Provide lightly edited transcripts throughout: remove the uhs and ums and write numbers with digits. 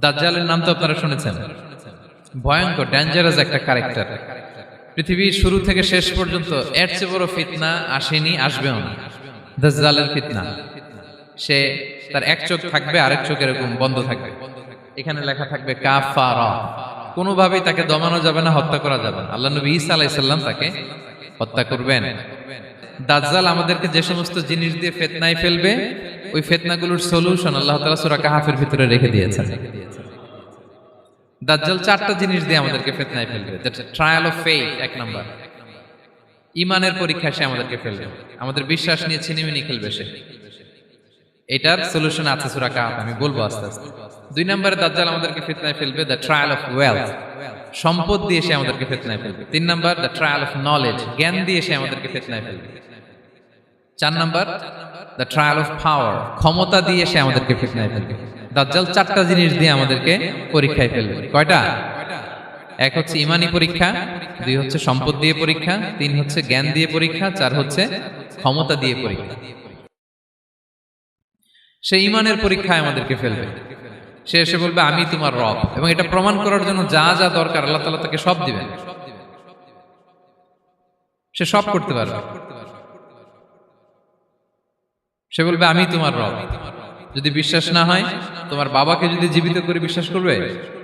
দাজ্জালের নাম তো আপনারা শুনেছেন। ভয়ঙ্কর ডেঞ্জারাস একটা ক্যারেক্টার। পৃথিবীর শুরু থেকে শেষ পর্যন্ত এর চেয়ে বড় ফিতনা আসেনি, আসবেও না। দাজ্জালের ফিতনা। সে তার এক চোখ থাকবে, আরেক চোখ এরকম বন্ধ থাকবে। এখানে লেখা থাকবে কাফারা। কোনোভাবেই তাকে দমানো যাবে না, হত্যা করা যাবে না। আল্লাহ নবী ঈসা আলাইহিস সালাম তাকে হত্যা করবেন। দাজ্জাল আমাদেরকে যে সমস্ত জিনিস দিয়ে ফিতনায় ফেলবে, ওই ফিতনাগুলোর সলিউশন আল্লাহ তাআলা সূরা কাহফের ভিতরে রেখে দিয়েছেন। দাজ্জাল চারটা জিনিস দিয়ে আমাদেরকে ফিতনায় ফেলবে। দ্যাটস ট্রায়াল অফ ফেথ, এক নাম্বার। ঈমানের পরীক্ষায় সে আমাদেরকে ফেলবে, আমাদের বিশ্বাস নিয়ে ছিনিমিনি খেলবে সে। এটার সলিউশন আছে সূরা কাহফ, আমি বলবো আস্তে আস্তে। দুই নম্বরে দাজ্জাল আমাদেরকে ফিতনায় ফেলবে দ্য ট্রায়াল অফ ওয়েলথ, সম্পদ দিয়ে সে আমাদেরকে ফিতনায় ফেলবে। তিন নম্বর দ্য ট্রায়াল অফ নলেজ, জ্ঞান দিয়ে সে আমাদেরকে ফিতনায় ফেলবে। চার নম্বর দ্য ট্রায়াল অফ পাওয়ার, ক্ষমতা দিয়ে সে আমাদেরকে ফিতনায় ফেলবে। দাজ্জাল চারটা জিনিস দিয়ে আমাদেরকে পরীক্ষায় ফেলবে। কয়টা? এক হচ্ছে ঈমানি পরীক্ষা, দুই হচ্ছে সম্পদ দিয়ে পরীক্ষা, তিন হচ্ছে জ্ঞান দিয়ে পরীক্ষা, চার হচ্ছে ক্ষমতা দিয়ে পরীক্ষা। সে ঈমানের পরীক্ষায় আমাদেরকে ফেলবে। সে এসে বলবে আমি তোমার রব, এবং এটা প্রমাণ করার জন্য যা যা দরকার আল্লাহ তাআলা তাকে সব দিবেন। সে সব করতে পারবে। সে বলবে আমি তোমার রব। যদি বিশ্বাস না হয়, তোমার বাবাকে যদি জীবিত করে বিশ্বাস করবে?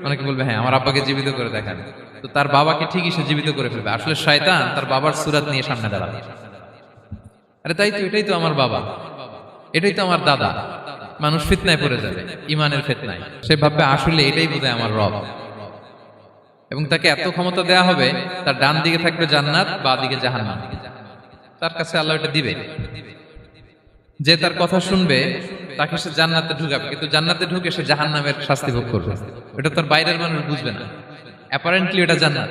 অনেকে বলবে হ্যাঁ আমার আব্বাকে জীবিত করে দেখান। তো তার বাবাকে ঠিকই সে জীবিত করে ফেলবে। আসলে শয়তান তার বাবার সূরত নিয়ে সামনে দাঁড়াবে। আরে তাই তো, এটাই তো আমার বাবা, এটাই তো আমার দাদা। মানুষ ফিতনায় পড়ে যাবে, ঈমানের ফিতনায়। সে ভাববে আসলে এটাই বোধহয় আমার রব। এবং তাকে এত ক্ষমতা দেয়া হবে, তার ডান দিকে থাকবে জান্নাত, বাঁ দিকে জাহান্নাম। তার কাছে আল্লাহ এটা দিবে। যে তার কথা শুনবে তাকে সে জান্নাতে ঢুকাবে, কিন্তু জান্নাতে ঢুকে সে জাহান্নামের শাস্তি ভোগ করবে। এটা তার বাইরের মানুষ বুঝবে না, অ্যাপারেন্টলি এটা জান্নাত।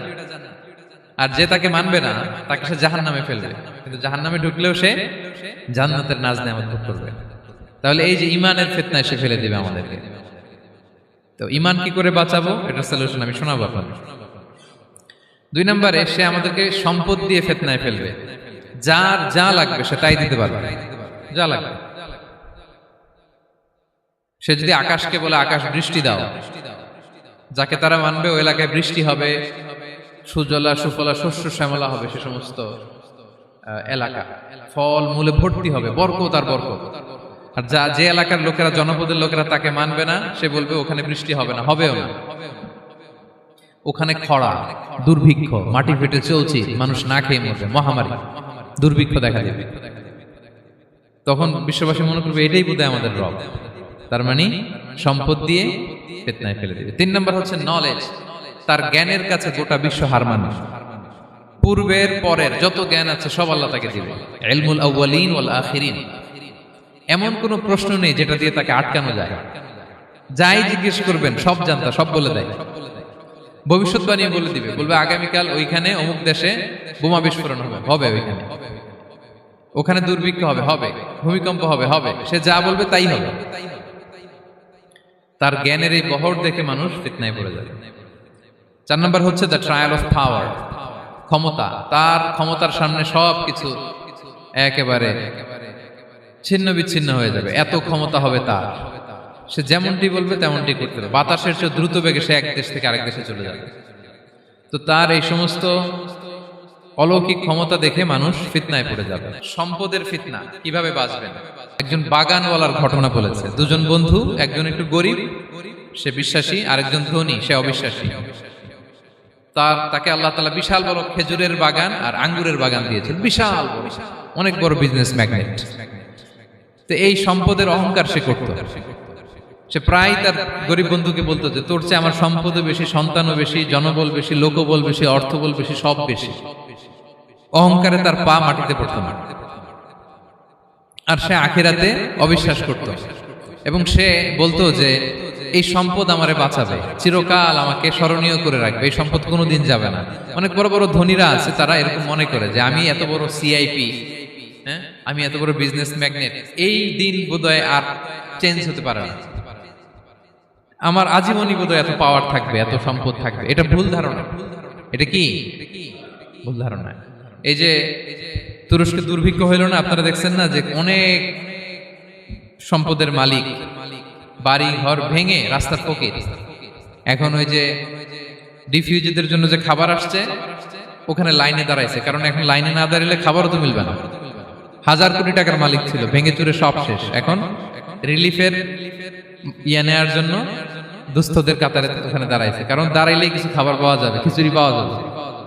আর যে তাকে মানবে না তাকে সে জাহান্নামে ফেলবে, কিন্তু জাহান্নামে ঢুকলেও সে জান্নাতের নাজ নেয়ামত ভোগ করবে। তাহলে এই যে ঈমানের ফিতনায় সে ফেলে দিবে আমাদেরকে। তো ঈমান কি করে বাঁচাবো, এটা সলিউশন আমি শোনাবো আপনাদের। দুই নম্বরে সে আমাদেরকে সম্পদ দিয়ে ফিতনায় ফেলবে। যার যা লাগবে সে তাই দিতে পারবে, যা লাগবে। সে যদি আকাশকে বলে আকাশ বৃষ্টি দাও, যাকে তারা মানবে ওই এলাকায় বৃষ্টি হবে, সুজলা সুফলা শস্য শ্যামলা হবে সে সমস্ত এলাকা, ফল মূলে ভর্তি হবে, বরকত আর বরকত। আর যে এলাকার লোকেরা, জনপদের লোকেরা তাকে মানবে না, সে বলবে ওখানে বৃষ্টি হবে না, হবেও না। ওখানে খরা, দুর্ভিক্ষ, মাটি ফেটে চলছে, মানুষ না খেয়ে মরবে, মহামারী, দুর্ভিক্ষ দেখা দেবে। তখন বিশ্ববাসী মনে করবে এটাই বোধহয় আমাদের রব। তার মানে সম্পদ দিয়ে ফিতনায় ফেলে দিবে। তিন নম্বর হচ্ছে নলেজ, তার জ্ঞানের কাছে গোটা বিশ্ব হার মানবে। পূর্বের পরের যত জ্ঞান আছে সব আল্লাহ তাকে দিবে। ইলমুল আউয়ালিন ওয়াল আখিরিন, এমন কোন প্রশ্ন নেই যেটা দিয়ে তাকে আটকানো যায়। যাই জিজ্ঞেস করবেন সব জানতা, সব বলে দেয়। ভবিষ্যৎবাণী বলে দিবে, বলবে আগামীকাল ওইখানে অমুক দেশে বোমা বিস্ফোরণ হবে, হবে ওইখানে, ওখানে দুর্ভিক্ষ হবে, হবে, ভূমিকম্প হবে, হবে। সে যা বলবে তাই হবে। তার জ্ঞানের এই বহর দেখে মানুষ ফিতনায় পড়ে যাবে। চার নম্বর হচ্ছে দ্য ট্রায়াল অফ পাওয়ার, ক্ষমতা। তার ক্ষমতার সামনে সবকিছু একেবারে ছিন্ন বিচ্ছিন্ন হয়ে যাবে, এত ক্ষমতা হবে তার। সে যেমনটি বলবে তেমনটি করতে হবে। বাতাসের চেয়ে দ্রুত বেগে সে এক দেশ থেকে আরেক দেশে চলে যাবে। তো তার এই সমস্ত অলৌকিক ক্ষমতা দেখে মানুষ ফিতনায় পড়ে যাবে। সম্পদের ফিতনা, কিভাবে বাঁচবেন? একজন বাগানওয়ালার ঘটনা বলেছে। দুজন বন্ধু, একজন একটু গরিব, সে বিশ্বাসী, আরেকজন ধনী, সে অবিশ্বাসী। তাকে আল্লাহ তাআলা বিশাল বড় খেজুরের বাগান আর আঙ্গুরের বাগান দিয়েছেন, বিশাল বড়, অনেক বড় বিজনেস ম্যাগনেট। তো এই সম্পদের অহংকার সে করত। সে প্রায় তার গরিব বন্ধুকে বলতো যে তোর চেয়ে আমার সম্পদও বেশি, সন্তানও বেশি, জনবল বেশি, লোকবল বেশি, অর্থবল বেশি, সব বেশি। অহংকারে তার পা মাটিতে পড়তো না। আর সে আখিরাতে অবিশ্বাস করত, এবং সে বলতো যে এই সম্পদ আমারে বাঁচাবে, চিরকাল আমাকে স্মরণীয় করে রাখবে, এই সম্পদ কোনোদিন যাবে না। অনেক বড় বড় ধনীরা আছে, তারা এরকম মনে করে যে আমি এত বড় সিআইপি, হ্যাঁ, আমি এত বড় বিজনেস ম্যাগনেট, এই দিন বোধহয় আর চেঞ্জ হতে পারে না, আমার আজীবনই বোধহয় এত পাওয়ার থাকবে, এত সম্পদ থাকবে। এটা ভুল ধারণা। এটা কি ভুল ধারণা? এই যে তুরস্কে দুর্ভিক্ষ হইল না, আপনারা দেখছেন না যে অনেক সম্পদের মালিক বাড়ি ঘর ভেঙে রাস্তার ফকির, এখন ওই যে ডিফিউজিদের জন্য যে খাবার আসছে ওখানে লাইনে দাঁড়াইছে, কারণ এখন লাইনে না দাঁড়ালে খাবারও তো মিলবে না। 1000 কোটি টাকার মালিক ছিল, ভেঙে চুরে সব শেষ। এখন রিলিফের নেওয়ার জন্য দুস্থদের কাতারে ওখানে দাঁড়াইছে, কারণ দাঁড়াইলেই কিছু খাবার পাওয়া যাবে, খিচুড়ি পাওয়া যাবে,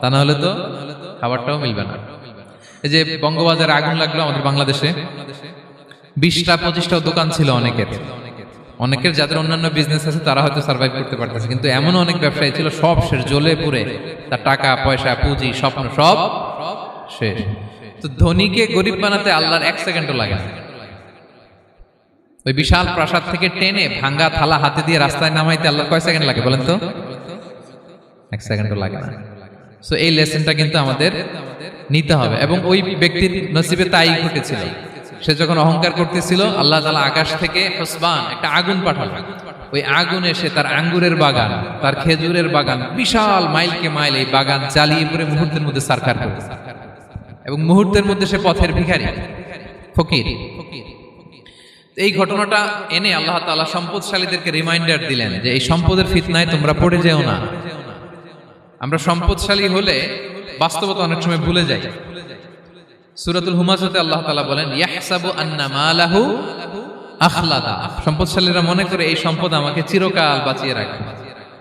তা না হলে তো খাবারটাও মিলবে না। এই যে বঙ্গবাজারে আগুন লাগলো আমাদের বাংলাদেশে, 20টা-25টা দোকান ছিল অনেকের যাদের অন্যান্য বিজনেস আছে তারা হয়তো সার্ভাইভ করতে পারতেছে, কিন্তু এমন অনেক ব্যবসায়ী ছিল সব শেষ, জ্বলে পুড়ে তার টাকা পয়সা পুঁজি স্বপ্ন সব শেষ। তো ধনীকে গরিব বানাতে আল্লাহর 1 সেকেন্ডও লাগে না। ওই বিশাল প্রাসাদ থেকে টেনে ভাঙ্গা থালা হাতে দিয়ে রাস্তায় নামাইতে আল্লাহর কয় সেকেন্ড লাগে বলেন তো? 1 সেকেন্ডও লাগে না। সো এই লেসনটা কিন্তু আমাদের নিতে হবে। এবং ওই ব্যক্তির নসিবে তাই ঘটেছিল, সে যখন অহংকার করতেছিল আল্লাহ তাআলা আকাশ থেকে হুসবান একটা আগুন পাঠালো। ওই আগুন এসে তার আঙ্গুরের বাগান, তার খেজুরের বাগান, বিশাল মাইলকে মাইল এই বাগান জ্বালিয়ে পুরো মুহূর্তের মধ্যে সারখার করে, এবং মুহূর্তের মধ্যে সে পথের ভিখারি, ফকির। এই ঘটনাটা এনে আল্লাহ তাআলা সম্পদশালীদেরকে রিমাইন্ডার দিলেন যে এই সম্পদের ফিতনায় তোমরা পড়ে যেও না। আমরা সম্পদশালী হলে বাস্তবতা অনেক সময় ভুলে যাই। সূরাতুল হুমাজাতে আল্লাহ তাআলা বলেন ইয়াহসাবু আন্না মালাহু আখলাদা, সম্পদশালীরা মনে করে এই সম্পদ আমাকে চিরকাল বাঁচিয়ে রাখবে,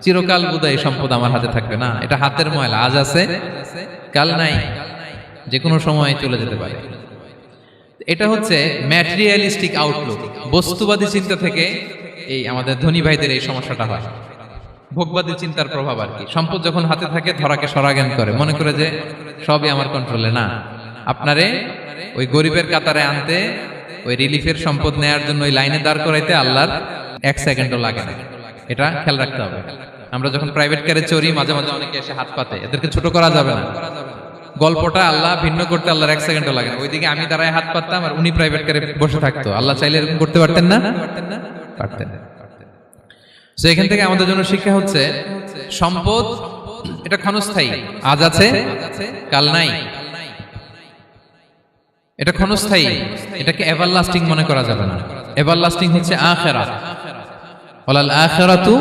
চিরকাল বোধহয় এই সম্পদ আমার হাতে থাকবে। না, এটা হাতের ময়লা, আজ আছে কাল নাই, যে কোনো সময় চলে যেতে পারে। এটা হচ্ছে ম্যাটেরিয়ালিস্টিক আউটলুক, বস্তুবাদী চিন্তা থেকে এই আমাদের ধনী ভাইদের এই সমস্যাটা হয়। ভোগবাদী চিন্তার প্রভাব আর কি। সম্পদ যখন হাতে থাকে ধরাকে সরাজ্ঞান করে, মনে করে যে সবই আমার কন্ট্রোলে। না, আপনারে ওই গরিবের কাতারে আনতে, ওই রিলিফের সম্পদ নেয়ার জন্য ওই লাইনে দাঁড় করাইতে আল্লাহর 1 সেকেন্ডও লাগে না। এটা খেয়াল রাখতে হবে। আমরা যখন প্রাইভেট কারে চড়ি মাঝে মাঝে অনেকে এসে হাত পাতে, এদেরকে ছোট করা যাবে না। গল্পটা আল্লাহ ভিন্ন করতে আল্লাহর 1 সেকেন্ডও লাগে না। ওইদিকে আমি দাঁড়ায় হাত পাততাম আর উনি প্রাইভেট কারে বসে থাকতো। আল্লাহ চাইলে এরকম করতে পারতেন না? পারতেন। তো এখান থেকে আমাদের জন্য শিক্ষা হচ্ছে সম্পদ এটা ক্ষণস্থায়ী, আজ আছে কাল নাই, এটা ক্ষণস্থায়ী, এটাকে এভারলাস্টিং মনে করা যাবে না। এভারলাস্টিং হচ্ছে আখিরাত। ওয়ালাল আখিরাতু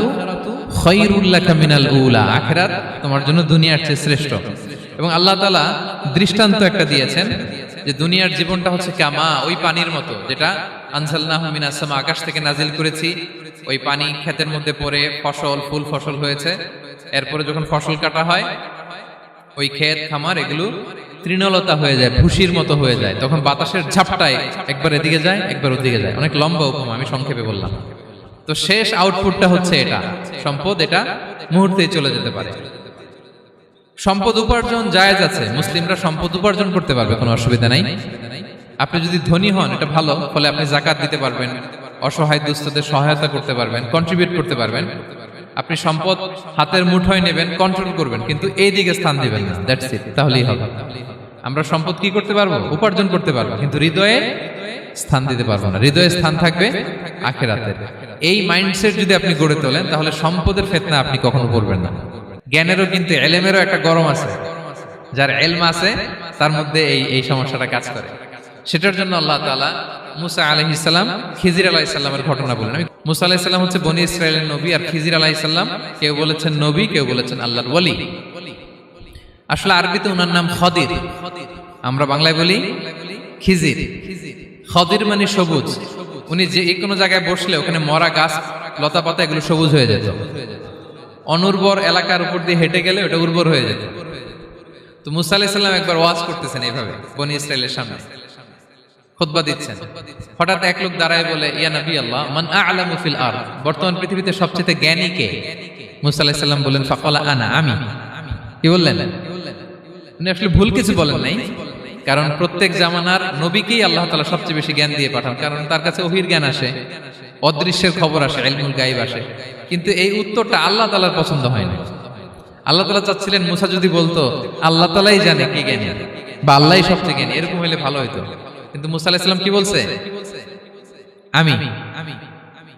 খায়রুল লাকা মিনাল উলা, আখিরাত তোমার জন্য দুনিয়ার চেয়ে শ্রেষ্ঠ। এবং আল্লাহ তাআলা দৃষ্টান্ত একটা দিয়েছেন যে দুনিয়ার জীবনটা হচ্ছে কামা, ওই পানির মতো যেটা আনজালনাহু মিনাস সামা, আকাশ থেকে নাজিল করেছি। ওই পানি ক্ষেতের মধ্যে পড়ে ফসল, ফুল ফসল হয়েছে। এরপরে যখন ফসল কাটা হয় ওই ক্ষেত খামার এগুলো তৃণলতা হয়ে যায়, ভুসির মতো হয়ে যায়। তখন বাতাসের ঝাপটায় একবার এদিকে যায় একবার ওদিকে যায়। অনেক লম্বা উপমা, আমি সংক্ষেপে বললাম। তো শেষ আউটপুটটা হচ্ছে এটা, সম্পদ এটা মুহূর্তেই চলে যেতে পারে। সম্পদ উপার্জন জায়েজ আছে, মুসলিমরা সম্পদ উপার্জন করতে পারবে, কোনো অসুবিধা নাই। আপনি যদি ধনী হন এটা ভালো, ফলে আপনি যাকাত দিতে পারবেন, অসহায় দুস্থদের সহায়তা করতে পারবেন, কন্ট্রিবিউট করতে পারবেন। আপনি সম্পদ হাতের মুঠোয় নেবেন, কন্ট্রোল করবেন, কিন্তু এই দিকে স্থান দিবেন না। দ্যাটস ইট, তাহলেই হবে। আমরা সম্পদ কি করতে পারবো? উপার্জন করতে পারবো, কিন্তু হৃদয়ে স্থান দিতে পারবো না। হৃদয়ে স্থান থাকবে আখিরাতের। এই মাইন্ডসেট যদি আপনি গড়ে তোলেন তাহলে সম্পদের ফিতনা আপনি কখনো পড়বেন না। জ্ঞানেরও কিন্তু এলেমেরও একটা গরম আছে, যার এলম আছে তার মধ্যে এই সমস্যাটা কাজ করে। সেটার জন্য আল্লাহ তাআলা মুসা আলাইহিস সালাম, খিজির আলাইহিস সালামের ঘটনা বলেন। মুসা আলাইহিস সালাম হচ্ছে বনি ইসরাইলের নবী, আর খিজির আলাইহিস সালাম কেউ বলেছেন নবী, কেউ বলেছেন আল্লাহর ওলি। আসলে আরবিতে ওনার নাম খদির, আমরা বাংলায় বলি খিজির। খদির মানে সবুজ। উনি যে কোনো জায়গায় বসলে ওখানে মরা গাছ, লতা পাতা এগুলো সবুজ হয়ে যেত। অনুর্বর এলাকার উপর দিয়ে হেঁটে গেলে ওটা উর্বর হয়ে যেত। তো মুসা আলাইহিস সালাম একবার ওয়াজ করতেছেন এইভাবে বনি ইসরাইলের সামনে, খুতবা দিচ্ছেন। হঠাৎ এক লোক দাঁড়ায় বলে, ইয়া নবী আল্লাহ, মান আ'লামু ফিল আরদ, বর্তমান পৃথিবীতে সবচেয়ে জ্ঞানী কে? মুসা আলাইহিস সালাম বলেন, ফাকালা আনা, আমি। কি বললেন? উনি আসলে ভুল কিছু বলেন নাই, কারণ প্রত্যেক জামানার নবীকেই আল্লাহ তাআলা সবচেয়ে বেশি জ্ঞান দিয়ে পাঠান, কারণ তার কাছে ওহীর জ্ঞান আসে, অদৃশ্যের খবর আসে, ইলমুল গায়ব আসে। কিন্তু এই উত্তরটা আল্লাহ তাআলার পছন্দ হয় না। আল্লাহ তাআলা চাচ্ছিলেন মুসা যদি বলতো আল্লাহ তাআলাই জানে কে জ্ঞানী বা আল্লাহই সবচেয়ে জ্ঞানী, এরকম হলে ভালো হতো। কিন্তু মুসা আলাইহিস সালাম কি বলছে? আমি।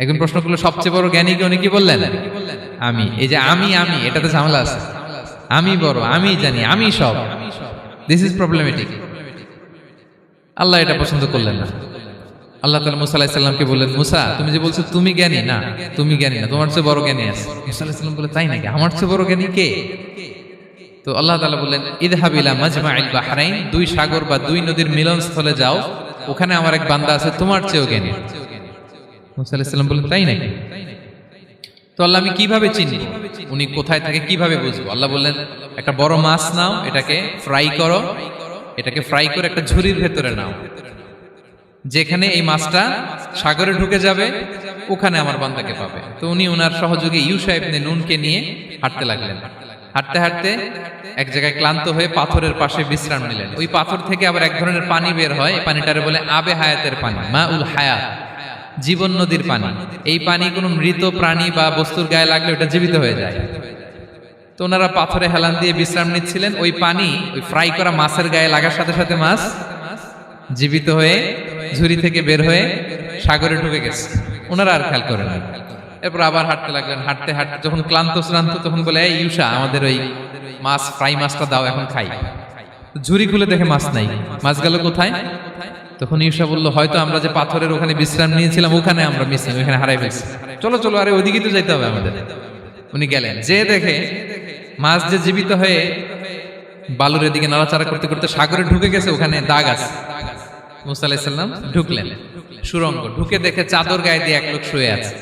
একজন প্রশ্ন করলো সবচেয়ে বড় জ্ঞানী কে? উনি কি বললেন? আমি। এই যে আমি আমি, এটাতে ঝামেলা আছে। আমি বড়, আমি জানি, আমি সব, দিস ইজ প্রবলেমেটিক। আল্লাহ এটা পছন্দ করলেন না। আল্লাহ তাআলা মুসা আলাইহিস সালামকে বললেন, মুসা তুমি যে বলছো তুমি জ্ঞানী, না তুমি জ্ঞানী না, তোমার চেয়ে বড় জ্ঞানী আছে। মুসা আলাইহিস সালাম বলে, তাই নাকি, আমার চেয়ে বড় জ্ঞানী কে? তো আল্লাহ তাআলা বললেন, ইযহাব ইলা মাজমাইল বাহরাইন, দুই সাগর বা দুই নদীর মিলনস্থলে যাও, ওখানে আমার এক বান্দা আছে তোমার চেয়েও জ্ঞানী। মুসা আলাইহিস সালাম বললেন, তাই নাকি? তো আল্লাহ, আমি কিভাবে চিনি উনি কোথায় থাকে, কিভাবে বুঝবো? আল্লাহ বললেন, একটা বড় মাছ নাও, এটাকে ফ্রাই করো, এটাকে ফ্রাই করে একটা ঝুড়ির ভেতরে নাও, যেখানে এই মাছটা সাগরে ঢুকে যাবে ওখানে আমার বান্দাকে পাবে। তো উনি ওনার সহযোগী ইউশা ইবনে নুনকে নিয়ে হাঁটতে লাগলেন। হাঁটতে হাঁটতে এক জায়গায় ক্লান্ত হয়ে পাথরের পাশে বিশ্রাম নিলেন। ওই পাথর থেকে আবার এক ধরনের পানি বের হয়, এই পানিটারে বলে আবে হায়াতের পানি, মা উল হায়াত, জীবন নদীর পানি। এই পানি কোনো মৃত প্রাণী বা বস্তুর গায়ে লাগলে ওটা জীবিত হয়ে যায়। তো ওনারা পাথরে হেলান দিয়ে বিশ্রাম নিচ্ছিলেন, ওই পানি ওই ফ্রাই করা মাছের গায়ে লাগার সাথে সাথে মাছ জীবিত হয়ে ঝুড়ি থেকে বের হয়ে সাগরে ঢুকে গেছে। ওনারা আর খেয়াল করেন না। এরপর আবার হাঁটতে লাগলেন। হাঁটতে হাঁটতে যখন ক্লান্ত শ্রান্ত, তখন বলে, এই ইউশা, আমাদের ওই মাছ ফ্রাই মাছটা দাও, এখন খাই। ঝুড়ি খুলে দেখে মাছ নাই। মাছ গেল কোথায়? তখন ইউশা বলল, হয়তো আমরা যে পাথরের ওখানে বিশ্রাম নিয়েছিলাম ওখানে আমরা মিস, ওখানে হারাই ফেলছি। চলো চলো, আরে ওইদিকে তো যাইতে হবে আমাদের। উনি গেলেন, যে দেখে মাছ যে জীবিত হয়ে বালুর দিকে নাড়াচাড়া করতে করতে সাগরে ঢুকে গেছে, ওখানে দাগ আছে। মুসা আলাইহিস সালাম ঢুকলেন সুরঙ্গ, ঢুকে দেখে চাদর গায়ে দিয়ে এক লোক শুয়ে আছে।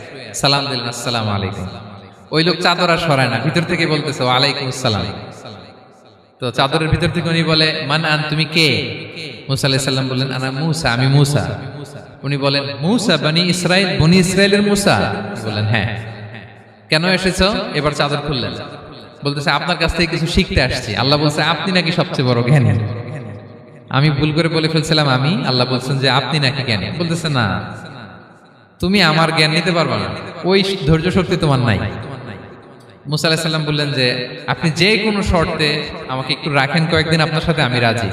সালাম দিলেন, আসসালামু আলাইকুম। ওই লোক চাদর আর সরায় না, ভিতর থেকে বলতেছে, ওয়ালাইকুম আসসালাম। তো চাদরের ভিতর থেকে উনি বলে, মান আন, তুমি কে? মুসা আলাইহিস সালাম বললেন, আনা মুসা, আমি মুসা। উনি বলেন, মুসা বনি ইসরাইল, বনি ইসরাইলের মুসা? বললেন, হ্যাঁ। কেন এসেছো? এবার চাদর খুললেন, বলতেছে, আপনার কাছ থেকে কিছু শিখতে আসছি। আল্লাহ বলছে, আপনি নাকি সবচেয়ে বড় জ্ঞানী। আমি ভুল করে বলে ফেলছিলাম আমি, আল্লাহ বলছেন যে আপনি নাকি জ্ঞানী। বলতেছে, না, তুমি আমার জ্ঞান নিতে পারবে না, ওই ধৈর্য শক্তি তোমার নাই। মুসা আলাইহিস সালাম বললেন যে, আপনি যে কোনো শর্তে আমাকে একটু রাখেন কয়েকদিন, আপনার সাথে আমি রাজি।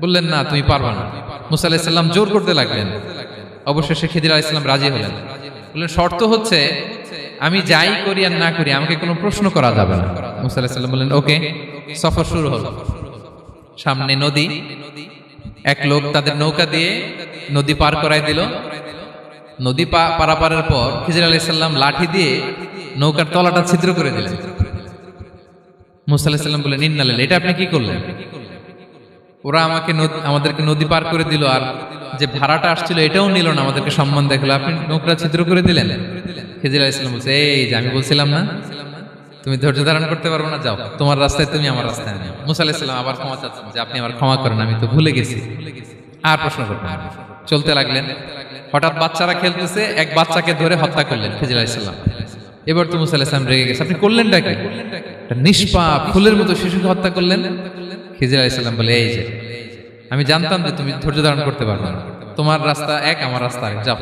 বললেন, না, তুমি পারবে না। মুসা আলাইহিস সালাম জোর করতে লাগলেন। অবশেষে খিদির আলাইহিস সালাম রাজি হলেন। বললেন, শর্ত হচ্ছে আমি যাই করি আর না করি আমাকে কোনো প্রশ্ন করা যাবে না। মুসা আলাইহিস সালাম বললেন, ওকে। সফর শুরু হলো। সামনে নদী, এক লোক তাদের নৌকা দিয়ে নদী পার করাই দিল। নদী পারাপারের পর খিজির আলাইহিস সালাম লাঠি দিয়ে নৌকার তলাটা ছিদ্র করে দিলেন। মুসা আলাইহিস সালাম বললেন, ইন্না লিল্লাহি, এটা আপনি কি করলেন? ওরা আমাদেরকে নদী পার করে দিল, আর যে ভাড়াটা আসছিল এটাও নিল না, আমাদেরকে সম্মান দেখলো, আপনি নৌকা ছিদ্র করে দিলেন। খিজির আলাইহিস সালাম বলছে, এই যে আমি বলছিলাম না তুমি ধৈর্য ধারণ করতে পারবো না, যাও, তোমার রাস্তায় তুমি, আমার রাস্তায় আমি। মুসা আলাইহিস সালাম আবার ক্ষমা চাচ্ছেন যে, আপনি আমার ক্ষমা করেন, আমি তো ভুলে গেছি, আর প্রশ্ন করবেন না। চলতে লাগলেন। হঠাৎ বাচ্চারা খেলতেছে, এক বাচ্চাকে ধরে হত্যা করলেন খিজির আলাইহিস সালাম। এবার তো মুসা আলাইহিস সালাম রেগে গেছে, আপনি করলেনটা কি? একটা নিষ্পাপ ফুলের মতো শিশুকে হত্যা করলেন। খিজির আলাইহিস সালাম বলে, এই যে আমি জানতাম যে তুমি ধৈর্য ধারণ করতে পারবে না, তোমার রাস্তা এক, আমার রাস্তা এক, যাও।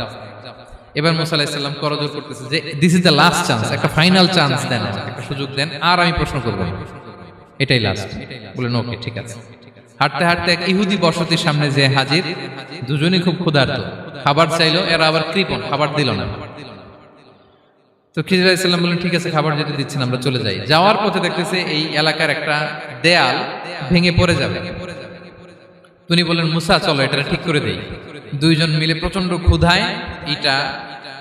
এবার মুসা আলাইহিস সালাম করজোর করতেছে যে, this is the last chance, একটা ফাইনাল চান্স দেন, একটা সুযোগ দেন, আর আমি প্রশ্ন করব না, এটাই লাস্ট। বলেন, ওকে, ঠিক আছে। হাঁটতে হাঁটতে এক ইহুদি বসতির সামনে যে হাজির, দুজনই খুব ক্ষুধার্ত, খাবার চাইলো, এরা আবার কৃপণ, খাবার দিল না। তো খিজির আলাইহিস সালাম বললেন, ঠিক আছে, খাবার যেতে দিচ্ছেন, আমরা চলে যাই। যাওয়ার পথে দেখতেছে এই এলাকার একটা দেয়াল ভেঙে পড়ে যাবে। তিনি বললেন, মুসা চলো এটা ঠিক করে দেই। দুইজন মিলে প্রচন্ড ক্ষুধায়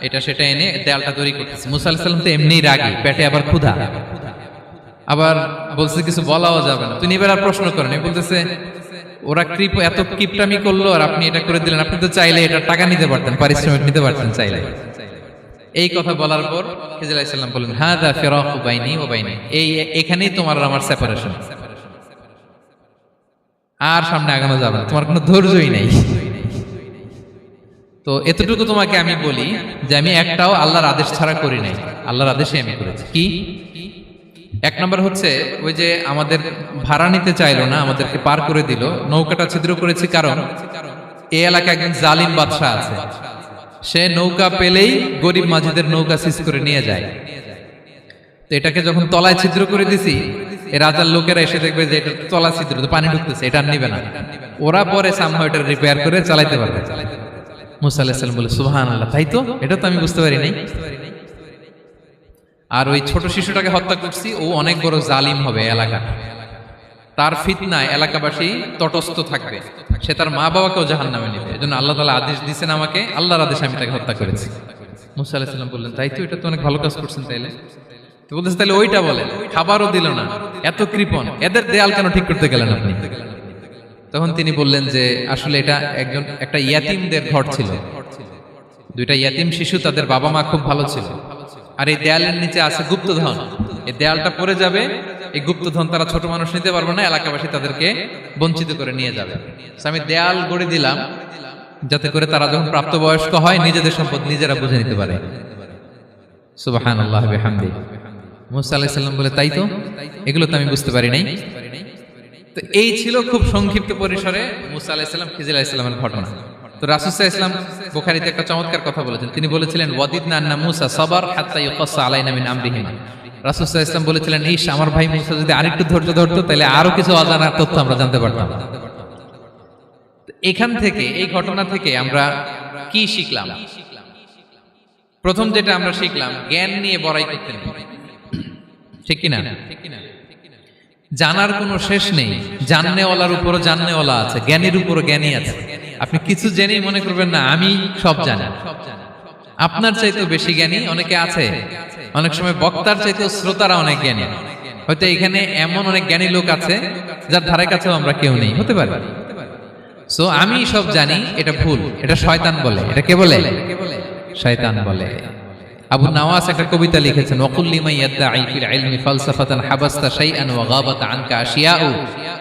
এটা সেটা এনে দেয়ালটা তৈরি করতেছে। মুসা আলাইহিস সালাম তো এমনিই রাগী, পেটে আবার ক্ষুধা, আবার বলছে কিছু বলাও যাবে না। তিনি এবার আর প্রশ্ন করেন, বলতেছে, ওরা এত কিপটামি করলো আর আপনি এটা করে দিলেন, আপনি তো চাইলে এটা টাকা নিতে পারতেন, পারিশ্রমিক নিতে পারতেন চাইলে। এই কথা বলার পর খিজির আলাইহিস সালাম বললেন, হাযা ফিরাকু বাইনি ওয়া বাইনি, এখানেই তোমার আর আমার সেপারেশন, আর সামনে আগানো যাবে না, তোমার কোনো ধৈর্যই নাই। তো এতটুকু তোমাকে আমি বলি যে আমি একটাও আল্লাহর আদেশ ছাড়া করি নাই, আল্লাহর আদেশে আমি করেছি। কি? এক নম্বর হচ্ছে, ওই যে আমাদের ভাড়া নিতে চাইলো না, আমাদেরকে পার করে দিল, নৌকাটা ছিদ্র করেছি কারণ এই এলাকায় একজন জালিম বাদশা আছে, সে নৌকা পেলেই গরিব মাঝিদের নৌকা সিজ করে নিয়ে যায়। তো এটাকে যখন তলায় ছিদ্র করে দিছি, এই রাজার লোকেরা এসে দেখবে যে এটা তলা ছিদ্র, তো পানি ঢুকতেছে, এটা আর নিবে না, ওরা পরে সামহাও এটা রিপেয়ার করে চালাইতে পারবে। মুসা আলাইহিস সালাম বলে, সুবহানাল্লাহ, তাই তো, এটা তো আমি বুঝতে পারি নাই। আর ওই ছোট শিশুটাকে হত্যা করছি, ও অনেক বড় জালিম হবে এলাকা, তার ফিতনায় এলাকাবাসী তটস্থ থাকবে, সে তার মা বাবাকেও জাহান্নামে নেবে। এজন্য আল্লাহ তাআলা আদেশ দিয়েছেন আমাকে, আল্লাহর আদেশে আমি তাকে হত্যা করেছি। মুসা আলাইহিস সালাম বললেন, তাই তো, এটা তো অনেক ভালো কাজ করছেন। তাইলে তো বলতেছে, তাহলে ওইটা বলেন। খাবারও দিল না, এত কৃপণ, এদের দেয়াল কেন ঠিক করতে গেলেন আপনি? তখন তিনি বললেন যে আসলে এটা একটা ইয়াতিমদের ঘর ছিল, দুইটা ইয়াতিম শিশু, তাদের বাবা মা খুব ভালো ছিল, আর এই দেয়ালের নিচে আছে গুপ্তধন। এই দেয়ালটা পড়ে যাবে, এই গুপ্তধন তারা ছোট মানুষ নিতে পারবে না, এলাকাবাসী তাদেরকে বঞ্চিত করে নিয়ে যাবে। আমি দেয়াল গড়ে দিলাম যাতে করে তারা যখন প্রাপ্তবয়স্ক হয় নিজেদের সম্পদ নিজেরা বুঝে নিতে পারে। সুবহানাল্লাহ বিহামদি। মুসা আলাইহিস সালাম বলে, তাই তো, এগুলো তো আমি বুঝতে পারি নাই। তো এই ছিল খুব সংক্ষিপ্ত পরিসরে মুসা আলাইহিস সালাম খিজির আলাইহিস সালামের ঘটনা। তো রাসূল সাল্লাল্লাহু আলাইহি ওয়াসাল্লাম বুখারীতে একটা চমৎকার কথা বলেছেন। তিনি বলেছিলেন, ওয়াদিদনা আন্না মুসা সাবার হাত্তা ইউকাসসা আলাইনা মিন আমরিহিমা। রাসূল সাল্লাল্লাহু আলাইহি ওয়াসাল্লাম বলেছিলেন, ইস, আমার ভাই মুসা যদি আরেকটু ধৈর্য ধরতো তাহলে আরো কিছু অজানা তথ্য আমরা জানতে পারতাম। এখান থেকে, এই ঘটনা থেকে আমরা কি শিখলাম? প্রথম যেটা আমরা শিখলাম, জ্ঞান নিয়ে বড়াই করতে নেই, ঠিক কিনা? জানার কোনো শেষ নেই, জাননেওয়ালার উপরও জাননেওয়ালা আছে, জ্ঞানীর উপরও জ্ঞানী আছে। আপনি কিছু জেনেই মনে করবেন না আমি সব জানি। আপনার চাইতেও বেশি জ্ঞানী অনেকে আছে। অনেক সময় বক্তার চাইতেও শ্রোতারা অনেক জ্ঞানী। হয়তো এখানে এমন অনেক জ্ঞানী লোক আছে যার ধারে কাছেও আমরা কেউ নেই, হতে পারে। সো আমি সব জানি, এটা ভুল, এটা শয়তান বলে। এটা কে বলে? শয়তান বলে। আবু নাওয়াস একটা কবিতা লিখেছেন, ওয়াকুল লিমান ইয়াদঈ ফিল ইলমি ফালসাফাতান হাবাসতা শাইআন ওয়া গাবাত আনকা আশিয়াউ।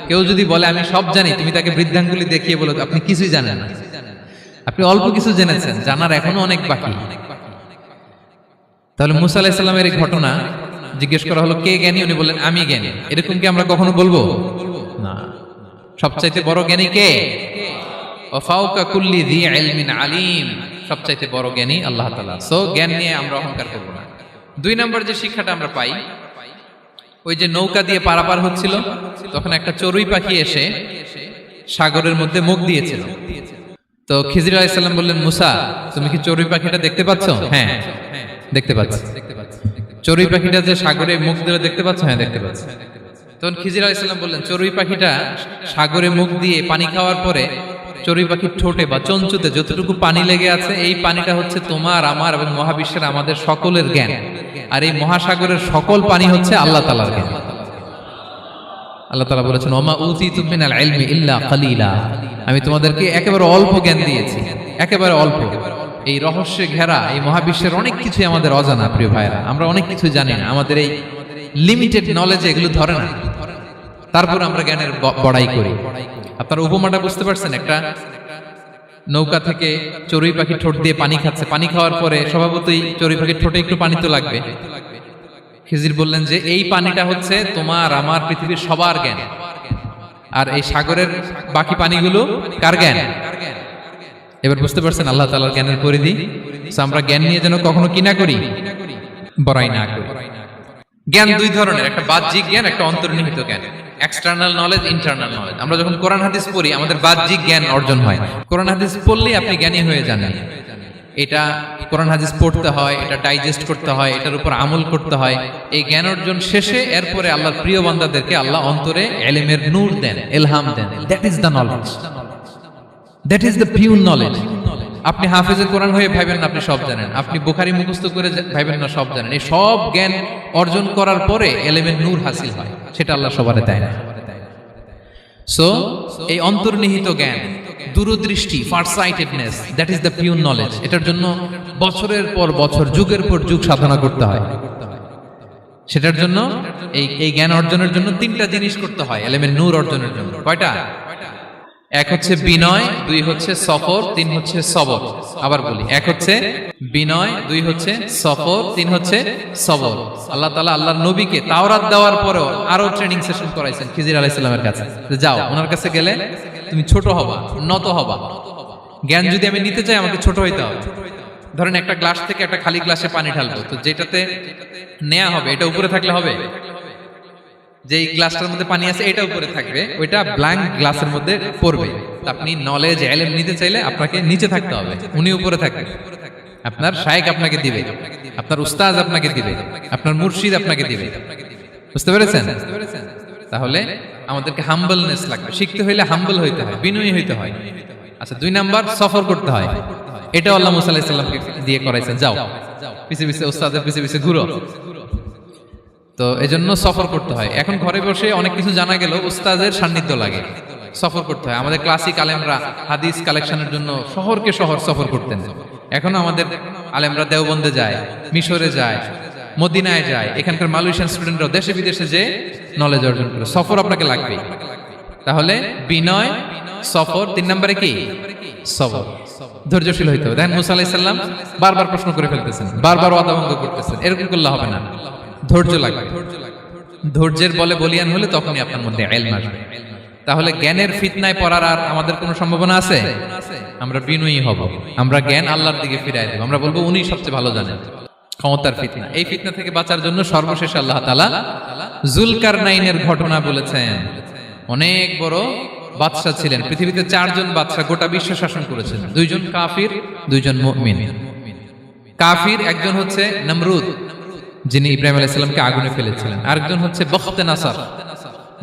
কেউ যদি বলে আমি সব জানি, তুমি তাকে বৃদ্ধাঙ্গুলি দেখিয়ে বলো আপনি কিছুই জানেন না। আপনি অল্প কিছু জেনেছেন, জানার এখনো অনেক বাকি। তাহলে মুসা আলাইহিস সালামের এই ঘটনা জিজ্ঞেস করা হলো, কে জ্ঞানী? উনি বললেন, আমি জ্ঞানী। এরকম কি আমরা কখনো বলবো? না। সবচাইতে বড় জ্ঞানী কে? ওয়া ফাওকা কুল্লি যী ইলমিন আলিম। সবচাইতে বড় জ্ঞানী আল্লাহ তাআলা। সো জ্ঞান নিয়ে আমরা অহংকার করব না। 2 নম্বর যে শিক্ষাটা আমরা পাই, ওই যে নৌকা দিয়ে পারাপার হচ্ছিল, তখন একটা চড়ুই পাখি এসে সাগরের মধ্যে মুখ দিয়েছিল। তো খিজির আলাইহিস সালাম বললেন, মুসা, তুমি কি চড়ুই পাখিটা দেখতে পাচ্ছ? হ্যাঁ, দেখতে পাচ্ছি। চড়ুই পাখিটা যে সাগরে মুখ দিয়ে দেখতে পাচ্ছ? হ্যাঁ, দেখতে পাচ্ছি। তখন খিজির আলাইহিস সালাম বললেন, চড়ুই পাখিটা সাগরে মুখ দিয়ে পানি খাওয়ার পরে চড়ুই পাখির ঠোঁটে বা চঞ্চুতে যতটুকু পানি লেগে আছে, এই পানিটা হচ্ছে তোমার, আমার এবং মহাবিশ্বের আমাদের সকলের জ্ঞান। আর এই মহাসাগরের সকল পানি হচ্ছে আল্লাহ তাআলার জ্ঞান। আল্লাহ তাআলা বলেছেন, ওমা উতিতু মিনাল ইলমি ইল্লা কালিলা। আমি তোমাদেরকে একেবারে অল্প জ্ঞান দিয়েছি, একেবারে অল্প। এই রহস্যে ঘেরা এই মহাবিশ্বের অনেক কিছু আমাদের অজানা। প্রিয় ভাইরা, আমরা অনেক কিছু জানি না। আমাদের এই লিমিটেড নলেজে এগুলো ধরে না, তারপর আমরা জ্ঞানের বড়াই করি। আপনারা উপমাটা বুঝতে পারছেন? একটা নৌকা থেকে চড়ুই পাখি ঠোঁট দিয়ে পানি খাচ্ছে, পানি খাওয়ার পরে স্বভাবতই চড়ুই পাখির ঠোঁটে একটু পানি তো লাগবে। খিজির বললেন যে এই পানিটা হচ্ছে তোমার, আমার, পৃথিবীর সবার জ্ঞান। আর এই সাগরের বাকি পানিগুলো কার জ্ঞান? এবার বুঝতে পারছেন আল্লাহ তাআলার জ্ঞানের পরিধি। আমরা জ্ঞান নিয়ে যেন কখনো কি না করি, বড়াই না করি। জ্ঞান 2 ধরনের, একটা বাহ্যিক জ্ঞান, একটা অন্তর্নিহিত জ্ঞান। External knowledge, internal knowledge. আমরা যখন কোরআন হাদিস পড়ি আমাদের বাহ্যিক জ্ঞান অর্জন হয়। কোরআন হাদিস পড়লেই আপনি জ্ঞানী হয়ে যান। এটা কোরআন হাদিস পড়তে হয়, এটা ডাইজেস্ট করতে হয়, এটার উপর আমল করতে হয়। এই জ্ঞান অর্জন শেষে এরপরে আল্লাহর প্রিয় বান্দাদেরকে আল্লাহ অন্তরে ইলমের নূর দেন, ইলহাম দেন। That is the knowledge, that is the pure knowledge. আপনি হাফেজে কোরআন হয়ে ভাবেন না আপনি সব জানেন, আপনি বুখারী মুখস্থ করে ভাবেন না সব জানেন। এই সব জ্ঞান অর্জন করার পরে ইলমের নূর হাসিল হয়, সেটা আল্লাহ সবারে দেয় না। সো এই অন্তর্নিহিত জ্ঞান, দূরদৃষ্টি, farsightedness, that is the pure knowledge. এটার জন্য বছরের পর বছর, যুগের পর যুগ সাধনা করতে হয়। সেটার জন্য এই জ্ঞান অর্জনের জন্য 3টা জিনিস করতে হয় ইলমের নূর অর্জনের জন্য। কয়টা? 1 হচ্ছে বিনয়, 2 হচ্ছে সফর, 3 হচ্ছে সবর। আবার বলি, 1 হচ্ছে বিনয়, 2 হচ্ছে সফর, 3 হচ্ছে সবর। আল্লাহ তাআলা আল্লাহর নবীকে তাওরাত দেওয়ার পরেও আরো ট্রেনিং সেশন করাইছেন খিজির আলাইহিস সালামের কাছে। যাও, ওনার কাছে গেলে তুমি ছোট হবা, নত হবা। জ্ঞান যদি আমি নিতে চাই আমাকে ছোট হইতে হবে। ধরেন একটা গ্লাস থেকে একটা খালি গ্লাসে পানি ঢালবো, তো যেটাতে নেওয়া হবে এটা উপরে থাকলে হবে? যে গ্লাসটার মধ্যে পানি আছে এটা উপরে থাকবে, ওইটা ব্ল্যাঙ্ক গ্লাসের মধ্যে পড়বে। আপনি নলেজ, ইলম নিতে চাইলে আপনাকে নিচে থাকতে হবে, উনি উপরে থাকবেন। আপনার শায়েখ আপনাকে দিবে, আপনার উস্তাদ আপনাকে দিবে, আপনার মুর্শিদ আপনাকে দিবে। বুঝতে পেরেছেন? তাহলে আমাদেরকে হাম্বলনেস লাগবে, শিখতে হইলে হাম্বল হইতে হয়, বিনয়ী হইতে হয়। আচ্ছা 2 নাম্বার সফর করতে হয়, এটা আল্লাহ মুসা আলাইহিস সালামকে দিয়ে করাইছেন, যাও পিছে পিছে উস্তাদের পিছে পিছে ঘুরো। তো এজন্য সফর করতে হয়। এখন ঘরে বসে অনেক কিছু জানা গেল, উস্তাদের সান্নিধ্য লাগে, সফর করতে হয়। আমাদের ক্লাসিক আলেমরা হাদিস কালেকশনের জন্য শহরকে শহর সফর করতেন। এখন আমাদের আলেমরা দেওবন্দে যায়, মিশরে যায়, মদিনায় যায়, এখানকার মালয়েশিয়ান স্টুডেন্টরা দেশে বিদেশে যে নলেজ অর্জন করে। সফর আপনাকে লাগবে। তাহলে বিনয়, সফর, 3 নম্বরে কি সবর, ধৈর্যশীল হইতে হবে। দেখেন মুসা আলাইহিস সালাম বারবার প্রশ্ন করে ফেলতেছেন, বারবার ওয়াদা ভঙ্গ করতেছেন, এরকম করলে হবে না, ধৈর্য লাগবে। ধৈর্যের বলে বলিয়ান হলে তখনই আপনার মধ্যে ইলম আসবে। তাহলে জ্ঞানের ফিতনায় পড়ার আর আমাদের কোনো সম্ভাবনা আছে? আমরা বিনয়ী হব, আমরা জ্ঞান আল্লাহর দিকে ফিরাই দেব, আমরা বলবো উনি সবচেয়ে ভালো জানেন। ক্ষমতার ফিতনা, এই ফিতনা থেকে বাঁচার জন্য সর্বশেষ আল্লাহ তাআলা যুলকারনাইনের ঘটনা বলেছেন। অনেক বড় বাদশা ছিলেন, পৃথিবীতে 4 জন বাদশা গোটা বিশ্ব শাসন করেছেন, 2 জন কাফির, 2 জন মুমিন। কাফির একজন হচ্ছে নমরুদ, যিনি ইব্রাহিম আলাইহিস সালামকে আগুনে ফেলেছিলেন, আরেকজন হচ্ছে বখতে নাসার,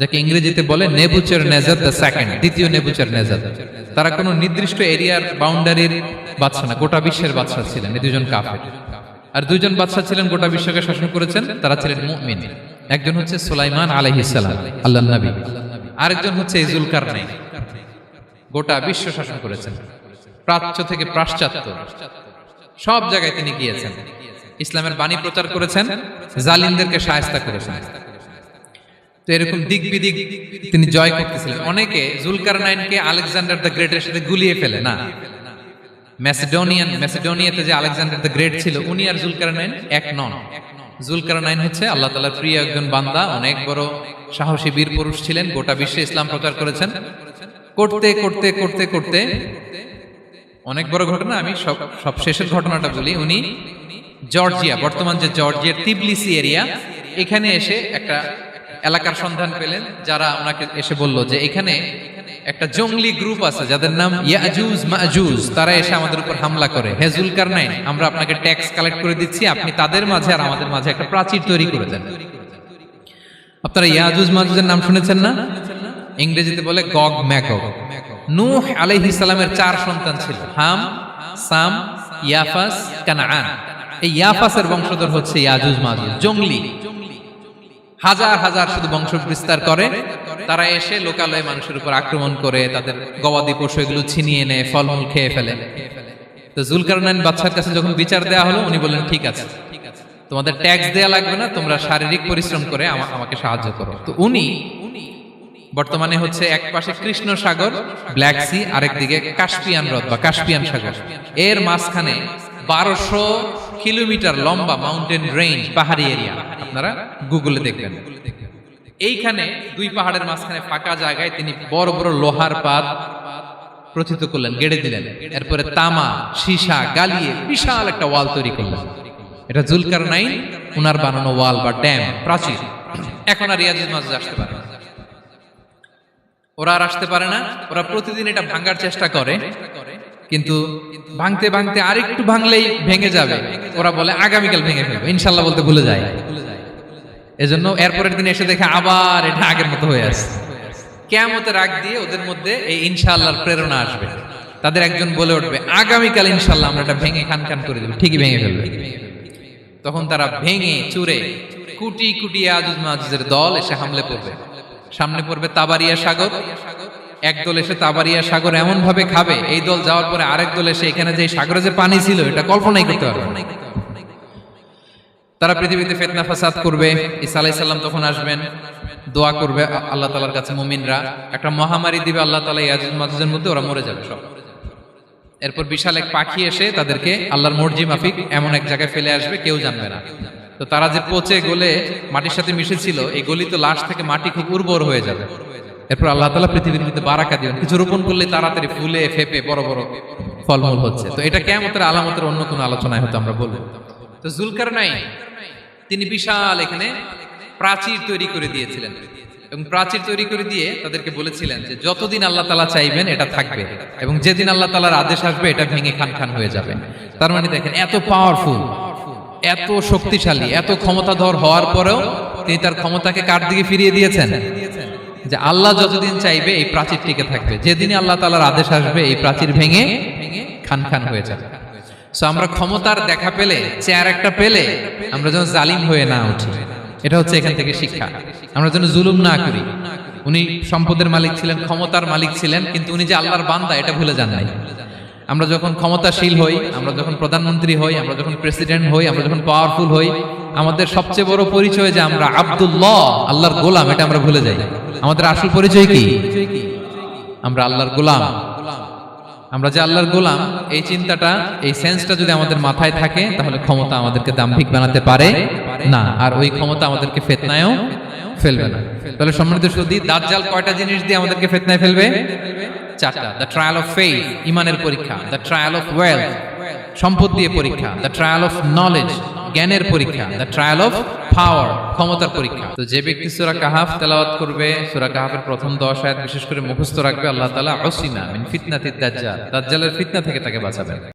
যাকে ইংরেজিতে বলে নেবুচারনেজার দ্য সেকেন্ড, দ্বিতীয় নেবুচারনেজার। তারা কোনো নির্দিষ্ট এরিয়ার বাউন্ডারির বাদশা না, গোটা বিশ্বের বাদশা ছিলেন। এই 2 জন কাফির। আর 2 জন বাদশা ছিলেন গোটা বিশ্বকে শাসন করেছেন, তারা ছিলেন মুমিন। একজন হচ্ছে সুলাইমান আলাইহিস সালাম, আল্লাহর নবী, আরেকজন হচ্ছে যুলকারনাইন, গোটা বিশ্ব শাসন করেছেন, প্রাচ্য থেকে পাশ্চাত্য সব জায়গায় তিনি গিয়েছেন, ইসলামের বাণী প্রচার করেছেন, জালিমদেরকে শায়েস্তা করেছেন। তো এরকম দিক বিদিক তিনি জয় করতেছিলেন। অনেকে যুলকারনাইনকে আলেকজান্ডার দ্য গ্রেটের সাথে গুলিয়ে ফেলে না। ম্যাসিডোনিয়াতে যে আলেকজান্ডার দ্য গ্রেট ছিল, উনি আর যুলকারনাইন এক নন। যুলকারনাইন হচ্ছে আল্লাহ তাআলার প্রিয় একজন বান্দা, অনেক বড় সাহসী বীর পুরুষ ছিলেন, গোটা বিশ্বে ইসলাম প্রচার করেছেন। করতে করতে করতে করতে অনেক বড় ঘটনা, আমি সব শেষের ঘটনাটা বলি। উনি জর্জিয়া, বর্তমান যে জর্জিয়ার তিবলিসি এরিয়া, এখানে এসে একটা এলাকার সন্ধান পেলেন, যারা ওনাকে এসে বলল যে এখানে একটা জঙ্গলি গ্রুপ আছে যাদের নাম ইয়াজুজ মাজুজ, তারা এসে আমাদের উপর হামলা করে। হে যুলকারনাইন, আমরা আপনাকে ট্যাক্স কালেক্ট করে দিচ্ছি, আপনি তাদের মাঝে আর আমাদের মাঝে একটা প্রাচীর তৈরি করে দেন। আপনারা ইয়াজুজ মাজুজের নাম শুনেছেন না? ইংরেজিতে বলে গগ ম্যাগগ। নূহ আলাইহিস সালামের 4 সন্তান ছিল, হাম, সাম, ইয়াফাস, কানাআন। এই ইয়াফাসের বংশধর হচ্ছে ইয়াজুজ মাজুজ, জঙ্গলি, হাজার হাজার শুধু বংশ বিস্তার করে। তারা এসে লোকালয়ে মানুষের উপর আক্রমণ করে, তাদের গবাদি পশু এগুলো ছিনিয়ে নেয়, ফলমূল খেয়ে ফেলে। তো যুলকারনাইন বাদশার কাছে যখন বিচার দেওয়া হলো, উনি বললেন ঠিক আছে, তোমাদের ট্যাক্স দেয়া লাগবে না, তোমরা শারীরিক পরিশ্রম করে আমাকে সাহায্য করো। তো উনি বর্তমানে হচ্ছে এক পাশে কৃষ্ণ সাগর, ব্ল্যাক সি, আরেক দিকে কাস্পিয়ান হ্রদ বা কাস্পিয়ান সাগর, এর মাঝখানে 1200 কিলোমিটার লম্বা মাউন্টেন রেঞ্জ, পাহাড়ি এরিয়া, আপনারা গুগলে দেখবেন। এইখানে 2 পাহাড়ের মাঝখানে ফাঁকা জায়গায় তিনি বড় বড় লোহার পাত প্রথিত করলেন, গেড়ে দিলেন। এরপরে তামা, সীসা গালিয়ে বিশাল একটা ওয়াল তৈরি করলেন। এটা যুলকারনাইন উনার বানানো ওয়াল বা ড্যাম, প্রাচীর। এখন আর ইয়াজুজ মাজুজ আসতে পারে না, ওরা আর আসতে পারে না। ওরা প্রতিদিন এটা ভাঙার চেষ্টা করে, কিন্তু ভাঙতে ভাঙতে আরেকটু ভাঙলেই ভেঙে যাবে। ওরা বলে আগামীকাল ভেঙে ফেলবে, ইনশাল্লাহ বলতে ভুলে যায়। এজন্য এরপরের দিন এসে দেখে আবার এটা আগের মতো হয়ে আছে। কিয়ামতের আগ দিয়ে ওদের মধ্যে এই ইনশাআল্লাহর প্রেরণা আসবে। তাদের একজন বলে উঠবে, আগামীকাল ইনশাআল্লাহ আমরা এটা ভেঙে খান খান করে দেব, ঠিকই ভেঙে ফেলবে। তখন তারা ভেঙে চুরে কুটি কুটি ইয়াজুজ মাজুজের দল এসে হামলে পড়বে। সামনে পড়বে তাবারিয়া সাগর, একদল এসে তাবারিয়া সাগর এমন ভাবে খাবে, এই দল যাওয়ার পরে আরেক দল এসে এখানে যে সাগরে যে পানি ছিল এটা কল্পনাই করতে পারবে না। তারা পৃথিবীতে ফিতনা ফাসাদ করবে। ঈসা আলাইহিস সালাম তখন আসবেন, দোয়া করবে আল্লাহ তাআলার কাছে মুমিনরা, একটা মহামারী দিবে আল্লাহ তাআলা ইয়াজুজ মাজুজের মধ্যে, ওরা মরে যাবে সব। এরপর বিশাল এক পাখি এসে তাদেরকে আল্লাহর মর্জি মাফিক এমন এক জায়গায় ফেলে আসবে, কেউ জানবে না। তো তারা যে পচে গলে মাটির সাথে মিশেছিল, এই গলিত লাশ থেকে মাটি খুব উর্বর হয়ে যাবে। এরপর আল্লাহ তাআলা পৃথিবীর মধ্যে বারাকা দিবেন, কিছু রোপণ করলে তাড়াতাড়ি ফুলে ফেপে বড় বড় ফলমূল হচ্ছে। তো এটা কিয়ামতের আলামতের অন্য কোনো আলোচনায় হয়তো আমরা বলবো। তো যুলকারনাইন তিনি বিশাল এখানে প্রাচীর তৈরি করে দিয়েছিলেন, এবং প্রাচীর তৈরি করে দিয়ে তাদেরকে বলেছিলেন যে যতদিন আল্লাহ তাআলা চাইবেন এটা থাকবে, এবং যেদিন আল্লাহ তাআলার আদেশ আসবে এটা ভেঙে খান খান হয়ে যাবে। তার মানে দেখেন, এত পাওয়ারফুল, এত শক্তিশালী, এত ক্ষমতাধর হওয়ার পরেও তিনি তার ক্ষমতাকে কার দিকে ফিরিয়ে দিয়েছেন? যে আল্লাহ যতদিন চাইবে এই প্রাচীর টিকে থাকবে, যেদিনই আল্লাহ তাআলার আদেশ আসবে এই প্রাচীর ভেঙে খান খান হয়ে যাবে। সো আমরা ক্ষমতার দেখা পেলে, চেয়ার একটা পেলে আমরা যেন জালিম হয়ে না উঠি, এটা হচ্ছে এখান থেকে শিক্ষা। আমরা যেন জুলুম না করি। উনি সম্পদের মালিক ছিলেন, ক্ষমতার মালিক ছিলেন, কিন্তু উনি যে আল্লাহর বান্দা এটা ভুলে যান নাই। আমরা যখন ক্ষমতাশীল হই, আমরা যখন প্রধানমন্ত্রী হই, আমরা যখন প্রেসিডেন্ট হই, আমরা যখন পাওয়ারফুল হই, আমাদের সবচেয়ে বড় পরিচয় যে আমরা আব্দুল্লাহ, আল্লাহর গোলাম, এটা আমরা ভুলে যাই। আমাদের আসল পরিচয় কি? আমরা আল্লাহর গোলাম। আমরা যে আল্লাহর গোলাম, এই চিন্তাটা, এই সেন্সটা যদি আমাদের মাথায় থাকে, তাহলে ক্ষমতা আমাদেরকে দাম্ভিক বানাতে পারে না, আর ওই ক্ষমতা আমাদেরকে ফিতনায়ও ফেলবে না। তাহলে সম্মানিত সুধী, দাজ্জাল কয়টা জিনিস দিয়ে আমাদেরকে ফিতনায় ফেলবে? চারটা। দ্য ট্রায়াল অফ ফেইথ, ঈমানের পরীক্ষা; দ্য ট্রায়াল অফ ওয়েলথ, সম্পদ দিয়ে পরীক্ষা; দ্য ট্রায়াল অফ নলেজ, জ্ঞানের পরীক্ষা; দ্য ট্রায়াল অফ পাওয়ার, ক্ষমতার পরীক্ষা। তো যে ব্যক্তি সূরা কাহাফ তেলাওয়াত করবে, সূরা কাহাফের প্রথম 10 আয়াত বিশেষ করে মুখস্থ রাখবে, আল্লাহ তাআলা উসিমা মিন ফিতনাতিদ দাজ্জাল, দাজ্জালের ফিতনা থেকে তাকে বাঁচাবেন।